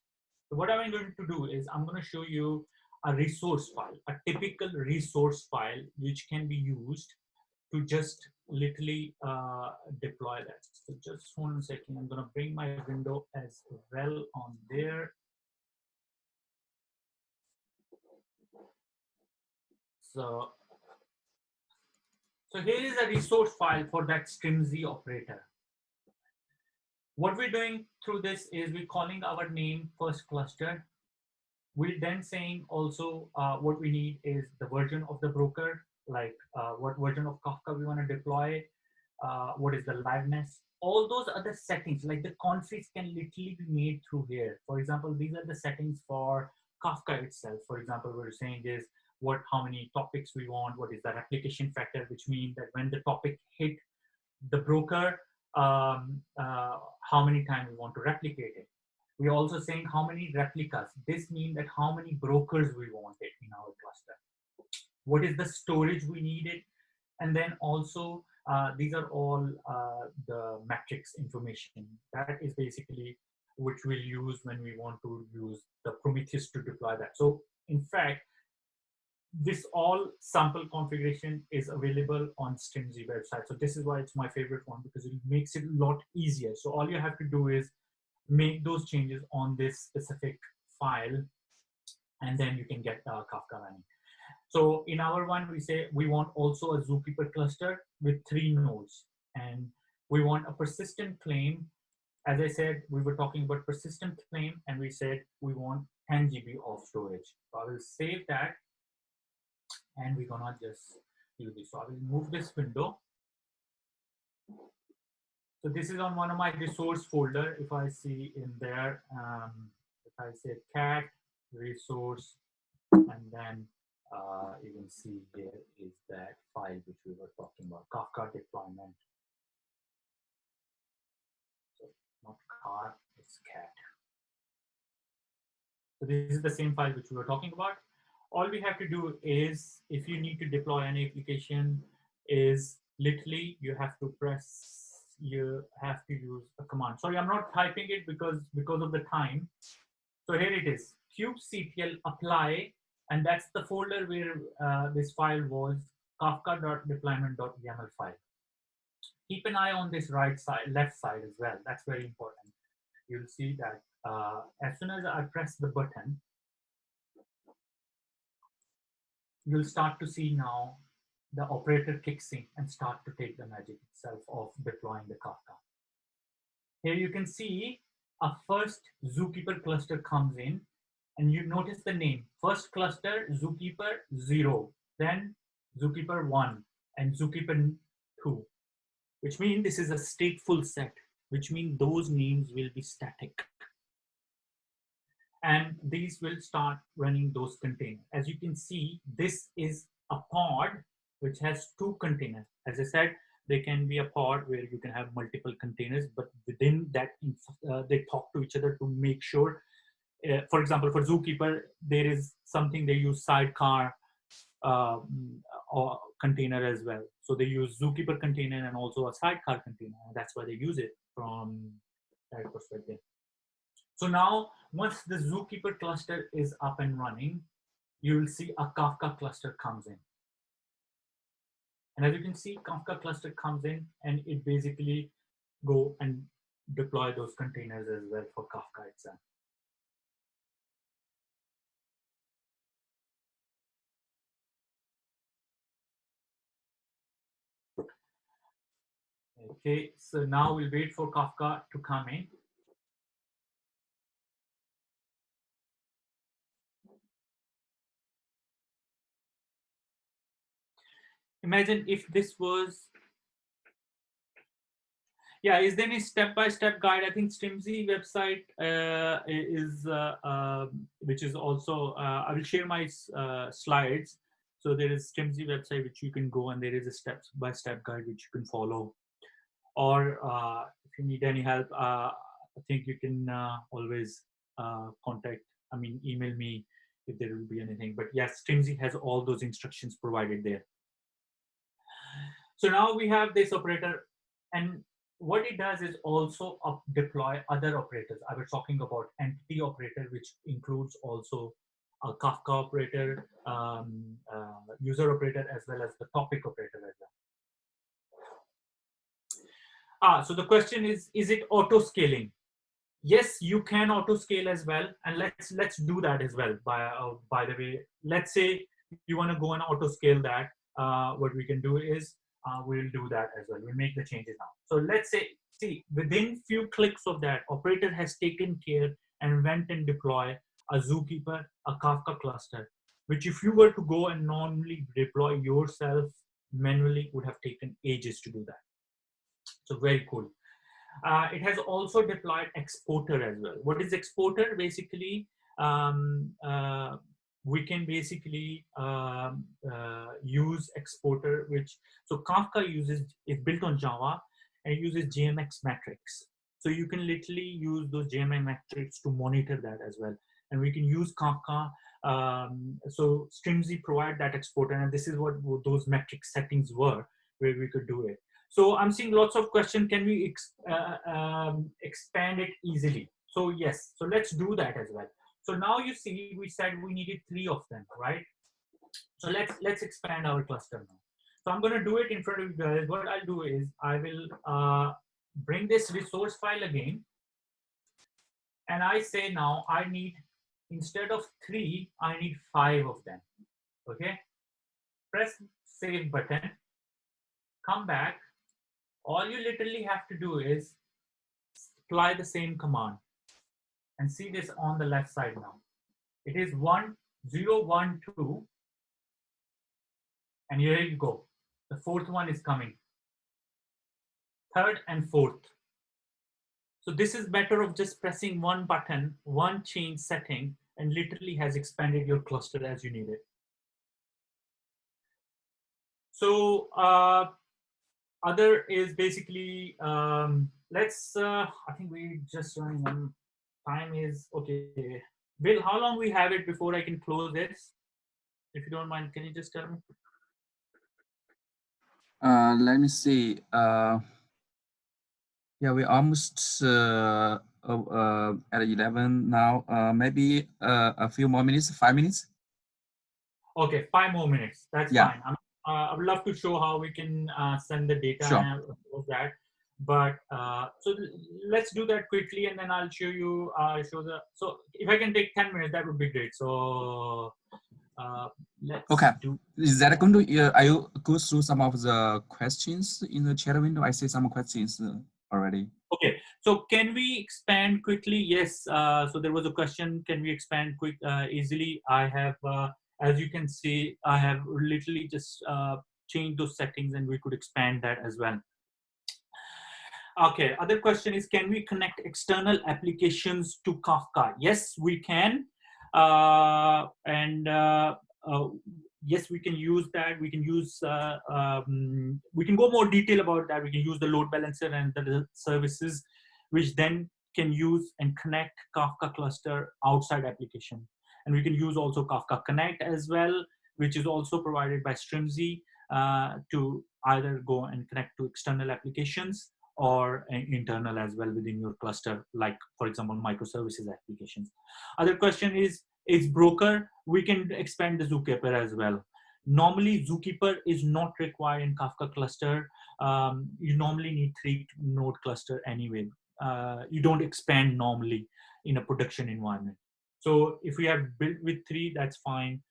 So what I'm going to do is I'm going to show you a resource file, a typical resource file, which can be used to just literally deploy that. So just 1 second, I'm going to bring my window as well on there. So here is a resource file for that Strimzi operator. What we're doing through this is we're calling our name first cluster. We're then saying also what we need is the version of the broker, like what version of Kafka we want to deploy, what is the liveness. All those other settings, like the configs can literally be made through here. For example, these are the settings for Kafka itself. For example, we're saying is how many topics we want, what is the replication factor, which means that when the topic hit the broker, how many times we want to replicate it. We're also saying how many replicas. This means that how many brokers we want it in our cluster. What is the storage we needed? And then also, these are all the metrics information. That is basically which we'll use when we want to use the Prometheus to deploy that. So in fact, this all sample configuration is available on Strimzi website. So this is why it's my favorite one, because it makes it a lot easier. So all you have to do is make those changes on this specific file, and then you can get Kafka running. So in our one, we say we want also a zookeeper cluster with 3 nodes. And We want a persistent claim. As I said, we were talking about persistent claim, and we said we want 10 GB of storage. So I will save that, and we're gonna just do this. So I will move this window. So this is on one of my resource folder. If I see in there, if I say cat resource, and then you can see here is that file which we were talking about, Kafka deployment. So not car, it's cat. So this is the same file which we were talking about. All we have to do is, if you need to deploy any application, is literally you have to use a command. Sorry, I'm not typing it because of the time. So here it is, kubectl apply, and that's the folder where this file was, kafka.deployment.yaml file. Keep an eye on this left side as well. That's very important. You'll see that as soon as I press the button, you'll start to see now the operator kicks in and start to take the magic itself of deploying the Kafka. Here you can see a first zookeeper cluster comes in, and you notice the name. First cluster, zookeeper 0, then zookeeper 1, and zookeeper 2, which means this is a stateful set, which means those names will be static. And these will start running those containers. As you can see, this is a pod which has 2 containers. As I said, they can be a pod where you can have multiple containers, but within that, they talk to each other to make sure. For example, for Zookeeper, there is something they use sidecar or container as well. So they use Zookeeper container and also a sidecar container. That's why they use it from that perspective. So now, once the Zookeeper cluster is up and running, you will see a Kafka cluster comes in. And as you can see, Kafka cluster comes in, and it basically go and deploy those containers as well for Kafka itself. Okay, so now we'll wait for Kafka to come in. Imagine if this was, yeah, is there any step-by-step guide? I think Strimzi website is, which is also, I will share my slides. So there is Strimzi website which you can go, and there is a step-by-step guide which you can follow. Or if you need any help, I think you can always email me if there will be anything. But yes, Strimzi has all those instructions provided there. So now we have this operator, and what it does is also deploy other operators. I was talking about entity operator, which includes also a Kafka operator, user operator, as well as the topic operator as well. So the question is it auto scaling? Yes, you can auto scale as well, and let's do that as well. By the way, let's say you want to go and auto scale that. What we can do is we'll do that as well. We'll make the changes now. So let's say, see, within few clicks of that, operator has taken care and went and deploy a Zookeeper, a Kafka cluster, which if you were to go and normally deploy yourself manually would have taken ages to do that. So very cool. It has also deployed exporter as well. What is exporter? Basically, we can basically use exporter, so Kafka is built on Java and uses JMX metrics. So you can literally use those JMX metrics to monitor that as well. And we can use Kafka. So Strimzi provide that exporter, and this is what those metric settings were, where we could do it. So I'm seeing lots of questions. Can we expand it easily? So yes, so let's do that as well. So now you see, we said we needed 3 of them, right? So let's expand our cluster now. So I'm going to do it in front of you guys. What I'll do is I will bring this resource file again. And I say now I need, instead of 3, I need 5 of them. Okay. Press save button. Come back. All you literally have to do is apply the same command and see this on the left side now. It is 1, 0, 1, 2, and here you go. The fourth one is coming. Third and fourth. So this is better of just pressing one button, one change setting, and literally has expanded your cluster as you need it. So other is basically, I think we just running on time is, okay. Bill, how long we have it before I can close this? If you don't mind, can you just tell me? Let me see. Yeah, we almost at 11 now. Maybe a few more minutes, 5 minutes. Okay, 5 more minutes. That's Yeah, fine. I would love to show how we can send the data sure. and all of that. But so let's do that quickly, and then I'll show you. Show the. So if I can take 10 minutes, that would be great. So let's Okay. do. Is that going to, are you go through some of the questions in the chat window? I see some questions already. Okay, so can we expand quickly? Yes. So there was a question. Can we expand easily? I have, as you can see, I have literally just changed those settings, and we could expand that as well. Okay, other question is, can we connect external applications to Kafka? Yes, we can. Yes, we can use that. We can use, we can go more detail about that. We can use the load balancer and the services, which then can use and connect Kafka cluster outside application. And we can use also Kafka Connect as well, which is also provided by Strimzi to either go and connect to external applications or internal as well within your cluster, like for example microservices applications. Other question is broker. We can expand the zookeeper as well. Normally zookeeper is not required in Kafka cluster. You normally need 3 node cluster anyway. You don't expand normally in a production environment. So if we have built with 3, that's fine.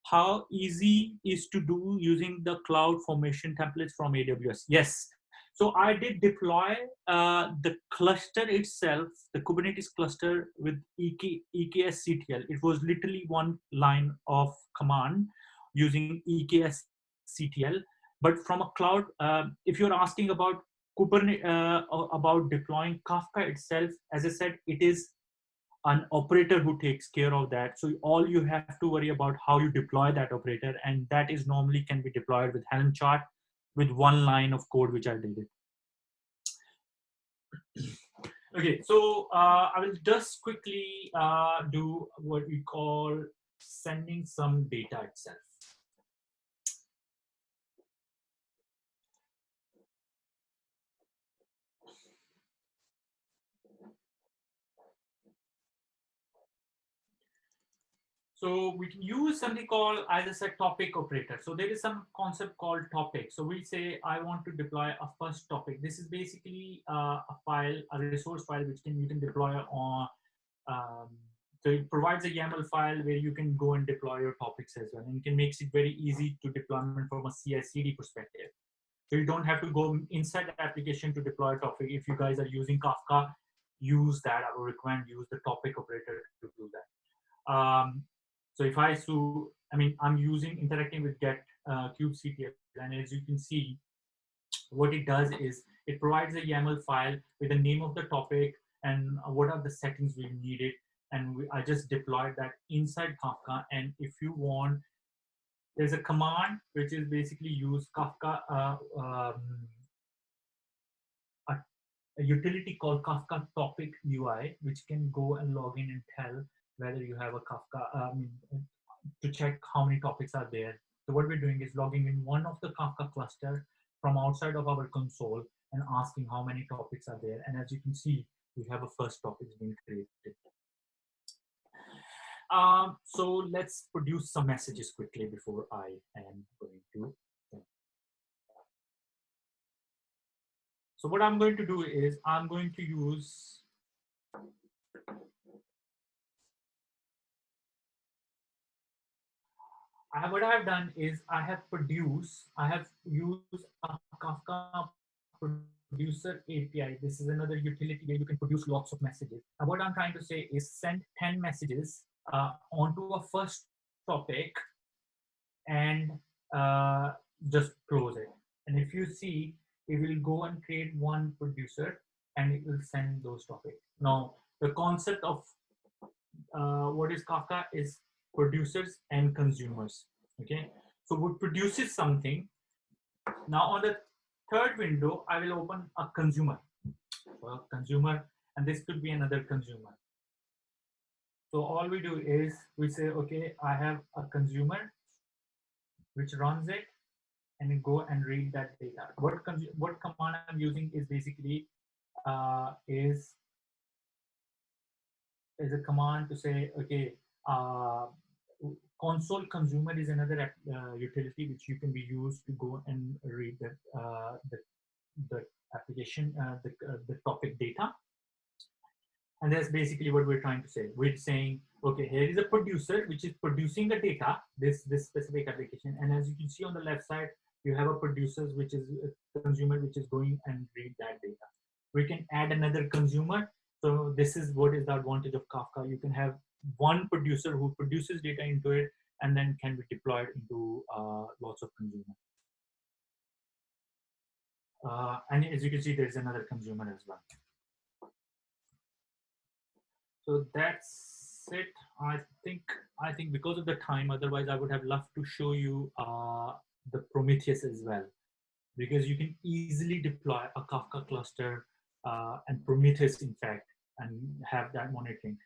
How easy is to do using the cloud formation templates from AWS? Yes. So I did deploy the cluster itself, the Kubernetes cluster with EKS CTL. It was literally one line of command using EKS CTL. But from a cloud, if you're asking about Kubernetes, about deploying Kafka itself, as I said, it is an operator who takes care of that. So all you have to worry about how you deploy that operator, and that is normally can be deployed with Helm chart with one line of code, which I did it. Okay, so I will just quickly do what we call sending some data itself. So we can use something called, as I said, topic operator. So there is some concept called topic. So we say, I want to deploy a first topic. This is basically a file, a resource file, which you can deploy on. So it provides a YAML file where you can go and deploy your topics as well. And it can makes it very easy to deployment from a CI/CD perspective. So you don't have to go inside the application to deploy a topic. If you guys are using Kafka, use that. I would recommend use the topic operator to do that. So if I'm using interacting with get kubectl, and as you can see, what it does is it provides a YAML file with the name of the topic and what are the settings we needed, and I just deployed that inside Kafka. And if you want, there's a command which is basically use Kafka, a utility called Kafka topic UI, which can go and log in and tell whether you have a Kafka, to check how many topics are there. So what we're doing is logging in one of the Kafka cluster from outside of our console and asking how many topics are there. And as you can see, we have a first topic being created. So let's produce some messages quickly before I am going to. So what I'm going to do is I'm going to use what I have done is I have used a Kafka producer producer API. This is another utility where you can produce lots of messages. And what I'm trying to say is send 10 messages onto a first topic and just close it. And if you see, it will go and create one producer and it will send those topics. Now, the concept of what is Kafka is producers and consumers. Okay, so what produces something. Now on the third window, I will open a consumer. Well, consumer, and this could be another consumer. So all we do is we say, okay, I have a consumer which runs it, and you go and read that data. What command I'm using is basically is a command to say, okay, console consumer is another utility which you can be used to go and read the application, the topic data. And that's basically what we're trying to say. We're saying, okay, here is a producer which is producing the data, this specific application. And as you can see on the left side, you have a producer which is a consumer which is going and read that data. We can add another consumer. So this is what is the advantage of Kafka. You can have one producer who produces data into it and then can be deployed into lots of consumers. And as you can see, there's another consumer as well. So that's it. I think because of the time, otherwise I would have loved to show you the Prometheus as well, because you can easily deploy a Kafka cluster and Prometheus, in fact, and have that monitoring.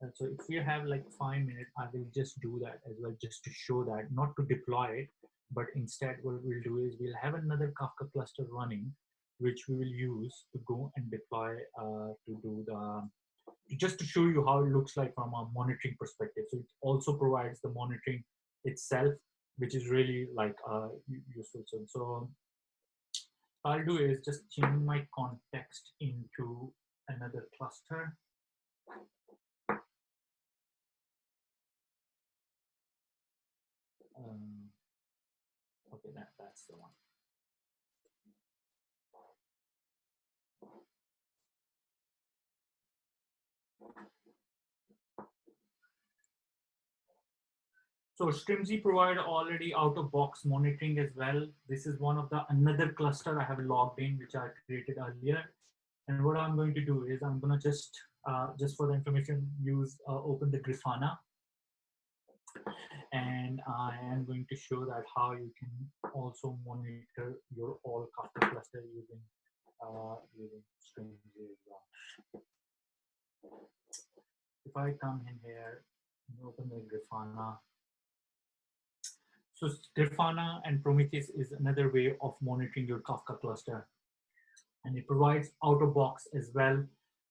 And so if you have like 5 minutes, I will just do that as well, just to show that, not to deploy it, but instead what we'll do is we'll have another Kafka cluster running, which we will use to go and deploy to do the, just to show you how it looks like from a monitoring perspective. So it also provides the monitoring itself, which is really like useful. So I'll do is just change my context into another cluster. Okay, that's the one. So Strimzi provide already out-of-box monitoring as well. This is one of the another cluster I have logged in, which I created earlier. And what I'm going to do is I'm going to just for the information, open the Grafana. And I am going to show that how you can also monitor your all Kafka cluster using Strimzi as well. If I come in here and open the Grafana, so Grafana and Prometheus is another way of monitoring your Kafka cluster, and it provides out-of-box as well.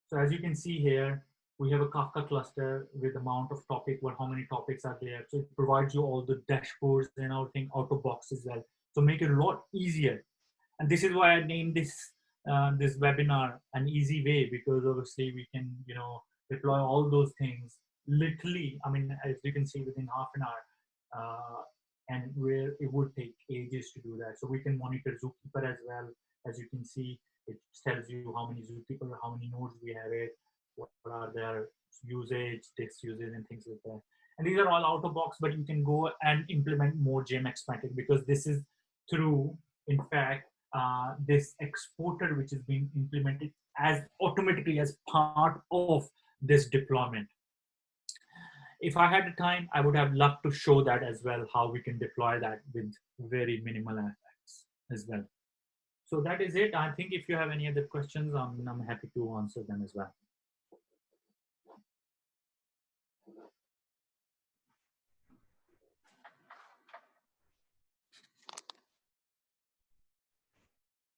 So as you can see here, we have a Kafka cluster with amount of topic, how many topics are there. So it provides you all the dashboards and everything out of box as well. So make it a lot easier. And this is why I named this this webinar an easy way, because obviously we can, deploy all those things literally. I mean, as you can see, within half an hour, and where it would take ages to do that. So we can monitor Zookeeper as well. As you can see, it tells you how many Zookeeper, how many nodes we have it, what are their usage, disk usage, and things like that. And these are all out of box, but you can go and implement more JMX-matic, because this is through, in fact, this exporter which is being implemented as automatically as part of this deployment. If I had the time, I would have loved to show that as well, how we can deploy that with very minimal effects as well. So that is it. I think if you have any other questions, I'm happy to answer them as well.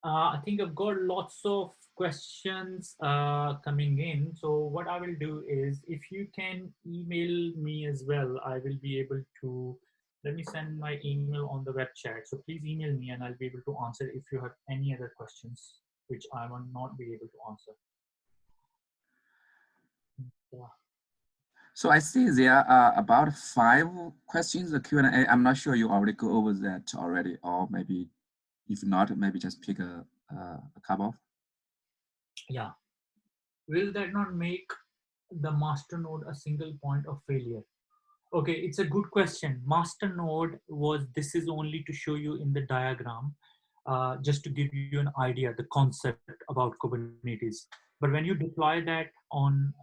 I think I've got lots of questions coming in. So what I will do is, if you can email me as well, I will be able to, let me send my email on the web chat. So please email me and I'll be able to answer if you have any other questions, which I will not be able to answer. Yeah. So I see there are about 5 questions, the Q&A. I'm not sure you already go over that already, or maybe if not, maybe just pick a couple. Yeah. Will that not make the master node a single point of failure? Okay, it's a good question. Master node was, this is only to show you in the diagram, just to give you an idea, the concept about Kubernetes. But when you deploy that on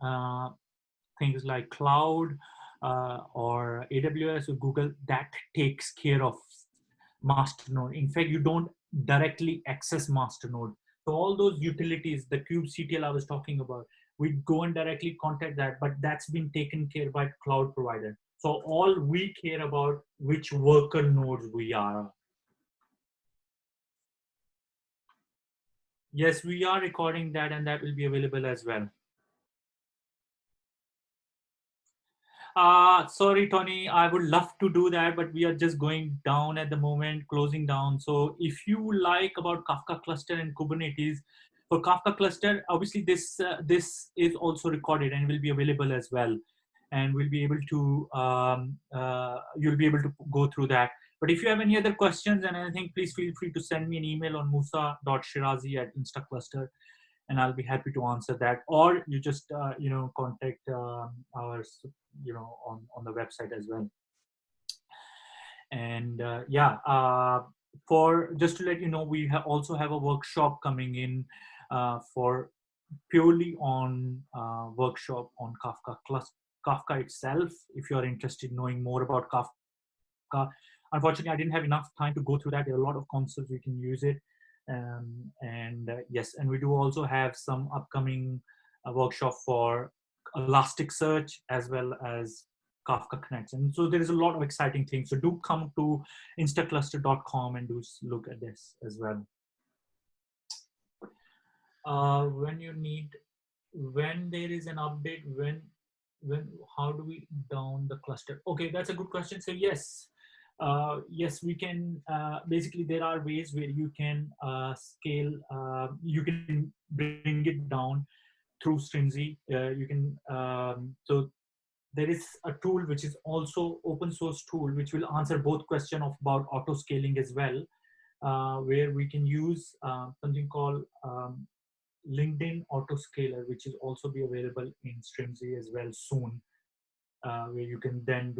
things like cloud or AWS or Google, that takes care of master node. In fact, you don't directly access master node. So all those utilities, the kubectl I was talking about, we go and directly contact that, but that's been taken care by cloud provider. So all we care about which worker nodes we are. Yes, we are recording that, and that will be available as well. Sorry, Tony, I would love to do that, but we are just going down at the moment, closing down. So if you like about Kafka cluster and Kubernetes, for Kafka cluster, obviously this is also recorded and will be available as well. And we'll be able to, you'll be able to go through that. But if you have any other questions and anything, please feel free to send me an email on musa.shirazi@Instaclustr, and I'll be happy to answer that. Or you just contact our on the website as well. And for just to let you know, we also have a workshop coming in for purely on workshop on Kafka itself. If you are interested in knowing more about Kafka, unfortunately I didn't have enough time to go through that. There are a lot of concepts we can use it. Yes, and we do also have some upcoming workshop for Elasticsearch as well as Kafka Connects. And so there is a lot of exciting things. So do come to instaclustr.com and do look at this as well. When there is an update, how do we down the cluster? Okay, that's a good question. So yes, we can, basically there are ways where you can scale, you can bring it down through Strimzi. You can, so there is a tool which is also open source tool, which will answer both question of about auto scaling as well, where we can use something called LinkedIn Autoscaler, which is also be available in Strimzi as well soon, where you can then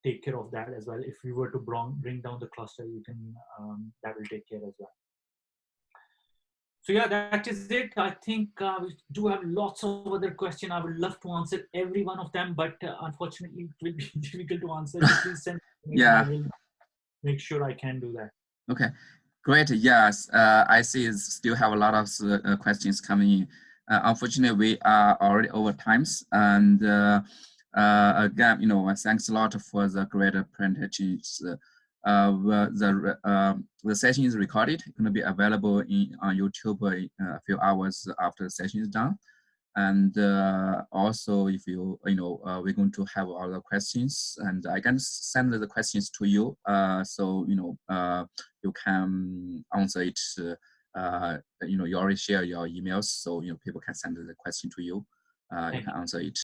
take care of that as well. If you were to bring down the cluster, you can, that will take care as well. So yeah, that is it. I think we do have lots of other questions. I would love to answer every one of them, but unfortunately it will be difficult to answer. So please send me, and I will make sure I can do that. Okay. Great. Yes, I see still have a lot of questions coming in. Unfortunately, we are already over times. And again, thanks a lot for the great presentations. The session is recorded. It's going to be available on YouTube a few hours after the session is done. And also, if we're going to have all the questions, and I can send the questions to you, so you can answer it. You already share your emails, so people can send the question to you. You can answer it.